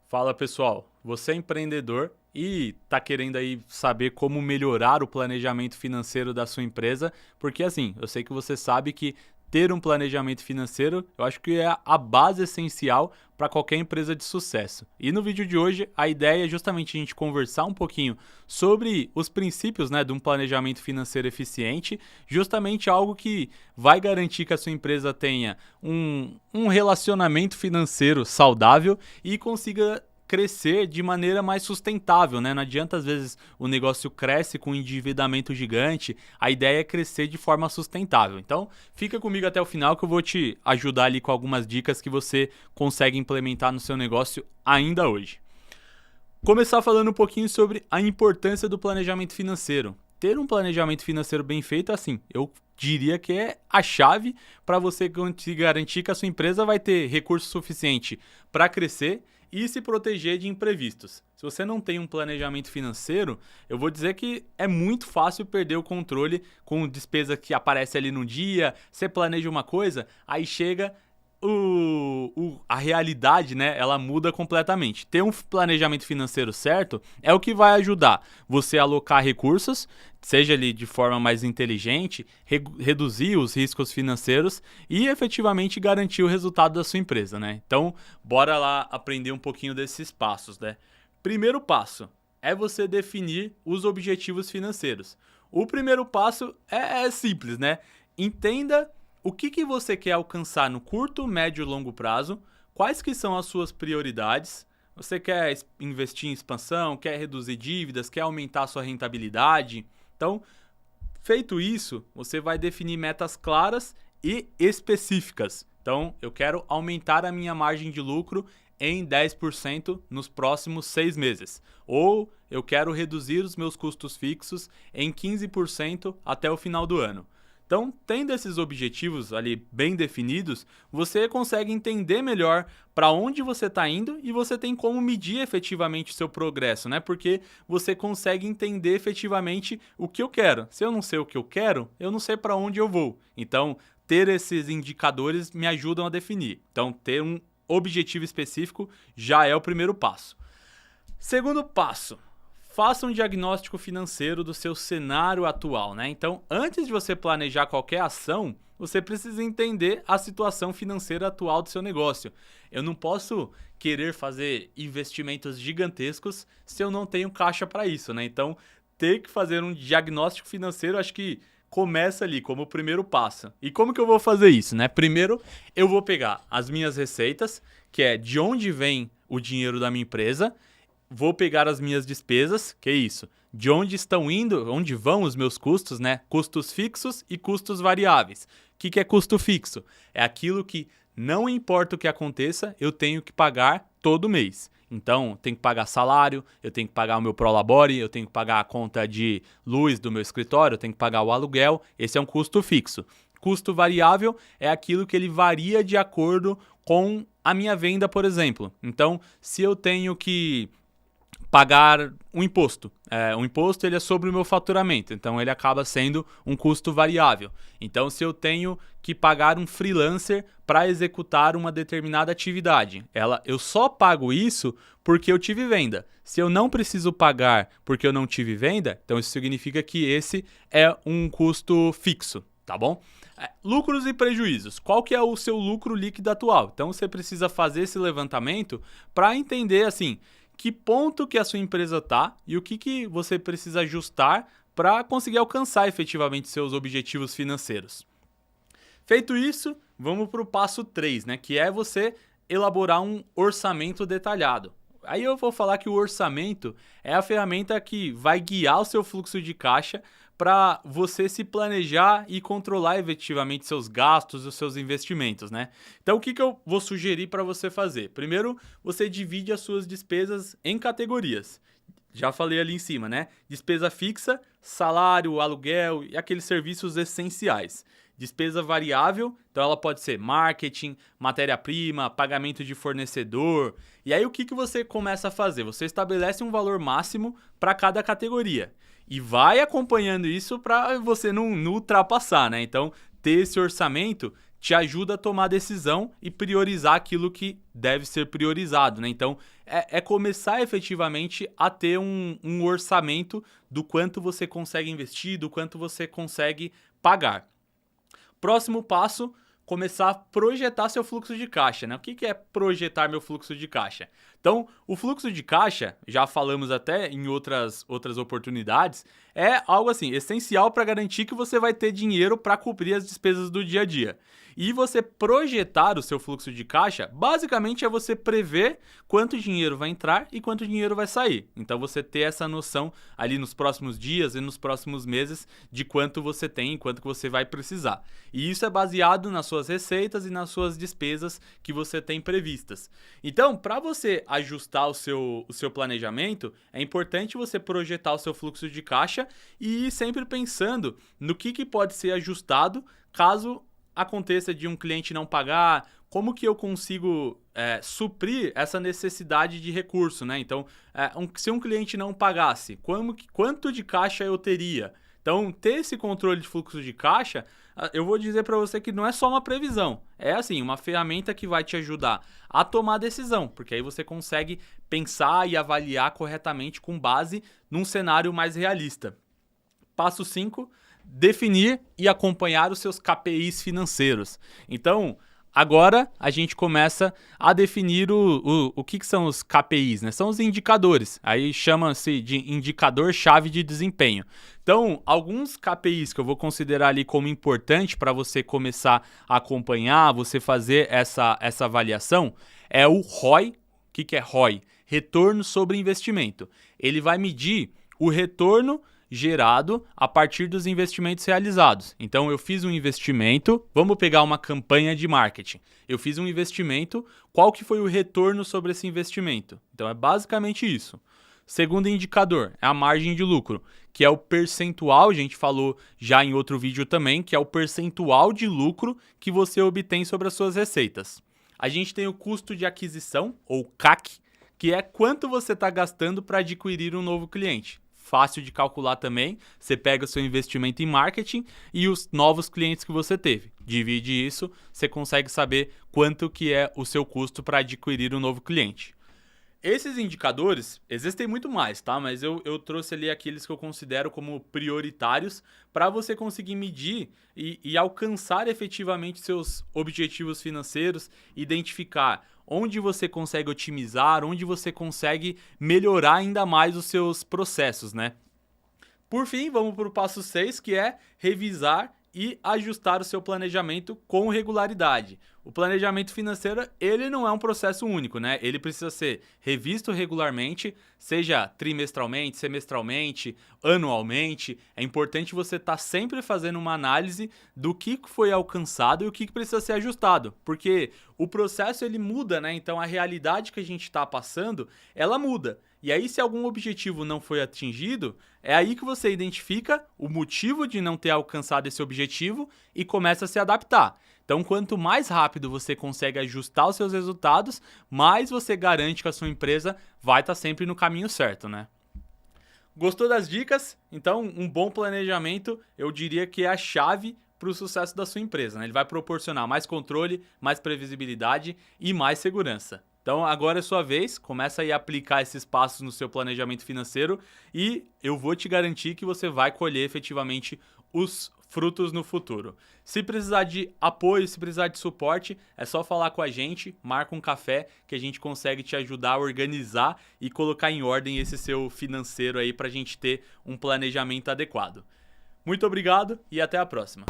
Fala pessoal, você é empreendedor e está querendo aí saber como melhorar o planejamento financeiro da sua empresa, porque assim, eu sei que você sabe que ter um planejamento financeiro, eu acho que é a base essencial para qualquer empresa de sucesso. E no vídeo de hoje, a ideia é justamente a gente conversar um pouquinho sobre os princípios, de um planejamento financeiro eficiente, justamente algo que vai garantir que a sua empresa tenha um relacionamento financeiro saudável e consiga crescer de maneira mais sustentável, né? Não adianta às vezes o negócio cresce com um endividamento gigante, a ideia é crescer de forma sustentável. Então, fica comigo até o final que eu vou te ajudar ali com algumas dicas que você consegue implementar no seu negócio ainda hoje. Começar falando um pouquinho sobre a importância do planejamento financeiro. Ter um planejamento financeiro bem feito, assim, eu diria que é a chave para você garantir que a sua empresa vai ter recurso suficiente para crescer e se proteger de imprevistos. Se você não tem um planejamento financeiro, eu vou dizer que é muito fácil perder o controle com despesa que aparece ali no dia, você planeja uma coisa, aí chega a realidade, né, ela muda completamente. Ter um planejamento financeiro certo é o que vai ajudar você a alocar recursos, seja ali de forma mais inteligente, reduzir os riscos financeiros e efetivamente garantir o resultado da sua empresa, né? Então, bora lá aprender um pouquinho desses passos, né? Primeiro passo é você definir os objetivos financeiros. O primeiro passo é simples, né? Entenda o que você quer alcançar no curto, médio e longo prazo, quais que são as suas prioridades. Você quer investir em expansão, quer reduzir dívidas, quer aumentar a sua rentabilidade. Então, feito isso, você vai definir metas claras e específicas. Então, eu quero aumentar a minha margem de lucro em 10% nos próximos 6 meses. Ou eu quero reduzir os meus custos fixos em 15% até o final do ano. Então, tendo esses objetivos ali bem definidos, você consegue entender melhor para onde você está indo e você tem como medir efetivamente o seu progresso, né? Porque você consegue entender efetivamente o que eu quero. Se eu não sei o que eu quero, eu não sei para onde eu vou. Então, ter esses indicadores me ajudam a definir. Então, ter um objetivo específico já é o primeiro passo. Segundo passo. Faça um diagnóstico financeiro do seu cenário atual, né? Então, antes de você planejar qualquer ação, você precisa entender a situação financeira atual do seu negócio. Eu não posso querer fazer investimentos gigantescos se eu não tenho caixa para isso, né? Então, ter que fazer um diagnóstico financeiro, acho que começa ali como o primeiro passo. E como que eu vou fazer isso, né? Primeiro, eu vou pegar as minhas receitas, que é de onde vem o dinheiro da minha empresa. Vou pegar as minhas despesas, que é isso, de onde estão indo, onde vão os meus custos, né? Custos fixos e custos variáveis. O que é custo fixo? É aquilo que não importa o que aconteça, eu tenho que pagar todo mês. Então, tenho que pagar salário, eu tenho que pagar o meu prolabore, eu tenho que pagar a conta de luz do meu escritório, eu tenho que pagar o aluguel, esse é um custo fixo. Custo variável é aquilo que ele varia de acordo com a minha venda, por exemplo. Então, se eu tenho que pagar um imposto. O imposto ele é sobre o meu faturamento, então ele acaba sendo um custo variável. Então, se eu tenho que pagar um freelancer para executar uma determinada atividade, eu só pago isso porque eu tive venda. Se eu não preciso pagar porque eu não tive venda, então isso significa que esse é um custo fixo, tá bom? Lucros e prejuízos. Qual que é o seu lucro líquido atual? Então, você precisa fazer esse levantamento para entender, assim, que ponto que a sua empresa está e o que você precisa ajustar para conseguir alcançar efetivamente seus objetivos financeiros. Feito isso, vamos para o passo 3, né, que é você elaborar um orçamento detalhado. Aí eu vou falar que o orçamento é a ferramenta que vai guiar o seu fluxo de caixa para você se planejar e controlar efetivamente seus gastos e os seus investimentos, né? Então, o que eu vou sugerir para você fazer? Primeiro, você divide as suas despesas em categorias. Já falei ali em cima, né? Despesa fixa, salário, aluguel e aqueles serviços essenciais. Despesa variável, então ela pode ser marketing, matéria-prima, pagamento de fornecedor. E aí o que você começa a fazer? Você estabelece um valor máximo para cada categoria. E vai acompanhando isso para você não ultrapassar, né? Então, ter esse orçamento te ajuda a tomar decisão e priorizar aquilo que deve ser priorizado, né? Então, é começar efetivamente a ter um orçamento do quanto você consegue investir, do quanto você consegue pagar. Próximo passo, começar a projetar seu fluxo de caixa, né? O que é projetar meu fluxo de caixa? Então, o fluxo de caixa, já falamos até em outras oportunidades, é algo assim, essencial para garantir que você vai ter dinheiro para cobrir as despesas do dia a dia. E você projetar o seu fluxo de caixa, basicamente é você prever quanto dinheiro vai entrar e quanto dinheiro vai sair. Então você ter essa noção ali nos próximos dias e nos próximos meses de quanto você tem e quanto que você vai precisar. E isso é baseado nas suas receitas e nas suas despesas que você tem previstas. Então, para você ajustar o seu planejamento, é importante você projetar o seu fluxo de caixa e ir sempre pensando no que pode ser ajustado caso aconteça de um cliente não pagar, como que eu consigo suprir essa necessidade de recurso, né? Então, se um cliente não pagasse, quanto de caixa eu teria? Então, ter esse controle de fluxo de caixa, eu vou dizer para você que não é só uma previsão, é assim, uma ferramenta que vai te ajudar a tomar decisão, porque aí você consegue pensar e avaliar corretamente com base num cenário mais realista. Passo 5, definir e acompanhar os seus KPIs financeiros. Então, agora a gente começa a definir o que são os KPIs, né? São os indicadores, aí chama-se de indicador-chave de desempenho. Então, alguns KPIs que eu vou considerar ali como importante para você começar a acompanhar, você fazer essa avaliação, é o ROI. O que é ROI? Retorno sobre investimento. Ele vai medir o retorno gerado a partir dos investimentos realizados. Então, eu fiz um investimento, vamos pegar uma campanha de marketing. Eu fiz um investimento, qual que foi o retorno sobre esse investimento? Então, é basicamente isso. Segundo indicador, é a margem de lucro, que é o percentual, a gente falou já em outro vídeo também, que é o percentual de lucro que você obtém sobre as suas receitas. A gente tem o custo de aquisição, ou CAC, que é quanto você está gastando para adquirir um novo cliente. Fácil de calcular também, você pega o seu investimento em marketing e os novos clientes que você teve. Divide isso, você consegue saber quanto que é o seu custo para adquirir um novo cliente. Esses indicadores, existem muito mais, tá? Mas eu trouxe ali aqueles que eu considero como prioritários para você conseguir medir e alcançar efetivamente seus objetivos financeiros, identificar onde você consegue otimizar, onde você consegue melhorar ainda mais os seus processos, né? Por fim, vamos para o passo 6, que é revisar e ajustar o seu planejamento com regularidade. O planejamento financeiro, ele não é um processo único, né? Ele precisa ser revisto regularmente, seja trimestralmente, semestralmente, anualmente. É importante você estar sempre fazendo uma análise do que foi alcançado e o que precisa ser ajustado, porque o processo ele muda, né? Então a realidade que a gente está passando, ela muda. E aí, se algum objetivo não foi atingido, é aí que você identifica o motivo de não ter alcançado esse objetivo e começa a se adaptar. Então, quanto mais rápido você consegue ajustar os seus resultados, mais você garante que a sua empresa vai estar sempre no caminho certo, né? Gostou das dicas? Então, um bom planejamento, eu diria que é a chave para o sucesso da sua empresa, né? Ele vai proporcionar mais controle, mais previsibilidade e mais segurança. Então, agora é sua vez, começa aí a aplicar esses passos no seu planejamento financeiro e eu vou te garantir que você vai colher efetivamente os frutos no futuro. Se precisar de apoio, se precisar de suporte, é só falar com a gente, marca um café que a gente consegue te ajudar a organizar e colocar em ordem esse seu financeiro aí para a gente ter um planejamento adequado. Muito obrigado e até a próxima.